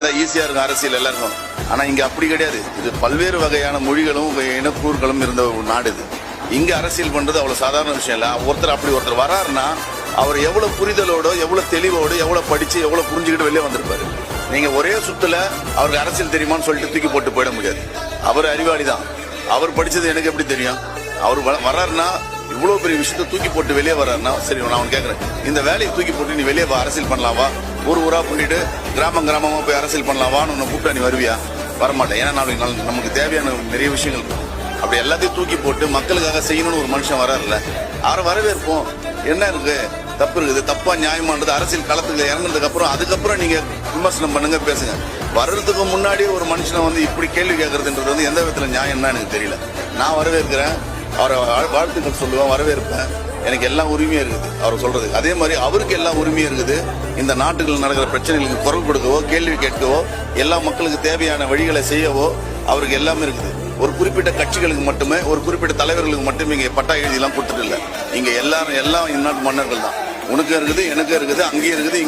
ஈஸியா இருக்கும் அரசியல் எல்லாருக்கும். ஆனா இங்க அப்படி கிடையாது. இது பல்வேறு வகையான மொழிகளும் இனக்கூறுகளும் இருந்த ஒரு நாடு இது. இங்க அரசியல் பண்றது அவ்வளவு சாதாரண விஷயம் இல்ல. ஒருத்தர் வராருன்னா அவர் எவ்வளவு புரிதலோட, எவ்வளவு தெளிவோடு, எவ்வளவு படிச்சு, எவ்வளவு புரிஞ்சுக்கிட்டு வெளியே வந்திருப்பாரு. நீங்க ஒரே சுத்துல அவருக்கு அரசியல் தெரியுமான்னு சொல்லிட்டு தூக்கி போட்டு போயிட முடியாது. அவர் அறிவாளி தான். அவர் படிச்சது எனக்கு எப்படி தெரியும்? அவர் வர்றாருன்னா இவ்வளவு பெரிய விஷயத்த தூக்கி போட்டு வெளியே வர்றாருன்னா, சரி நான் அவன் கேட்கறேன், இந்த வேலையை தூக்கி போட்டு நீ வெளியே அரசியல் பண்ணலாவா? ஊரா பண்ணிட்டு கிராமமா போய் அரசியல் பண்ணலாவான்னு உன்னை கூப்பிட்டா நீ வருவியா? வரமாட்டேன். ஏன்னா நமக்கு தேவையான நிறைய விஷயங்கள் இருக்கும். அப்படி எல்லாத்தையும் தூக்கி போட்டு மக்களுக்காக செய்யணும்னு ஒரு மனுஷன் வராருல்ல, அவரை வரவேற்போம். என்ன இருக்கு? தப்பு இருக்குது, தப்பா நியாயமானது அரசியல் களத்துக்கு இறங்குனதுக்கு அப்புறம் அதுக்கப்புறம் நீங்க விமர்சனம் பண்ணுங்க, பேசுங்க. வர்றதுக்கு முன்னாடி ஒரு மனுஷனை இப்படி கேள்வி கேட்கறதுன்றது எந்த விதத்துல நியாயம் தான் எனக்கு தெரியல. நான் வரவேற்கிறேன், அவரை வாழ்த்துக்கள் சொல்லுவேன், வரவேற்பேன். எனக்கு எல்லா உரிமையும் இருக்குது அவர் சொல்றது. அதே மாதிரி அவருக்கு எல்லா உரிமையும் இருக்குது. இந்த நாட்டுகள் நடக்கிற பிரச்சனைகளுக்கு குரல் கொடுக்கவோ, கேள்வி கேட்கவோ, எல்லா மக்களுக்கு தேவையான வழிகளை செய்யவோ அவருக்கு எல்லாமே இருக்குது. ஒரு குறிப்பிட்ட கட்சிகளுக்கு மட்டுமே, ஒரு குறிப்பிட்ட தலைவர்களுக்கு மட்டுமே இங்க பட்டா எழுதி எல்லாம் கொடுத்துட்டு இல்ல. இங்க எல்லாம் இந்நாட்டு மன்னர்கள் தான். உனக்கு இருக்குது, எனக்கு இருக்குது, அங்கேயும் இருக்குது.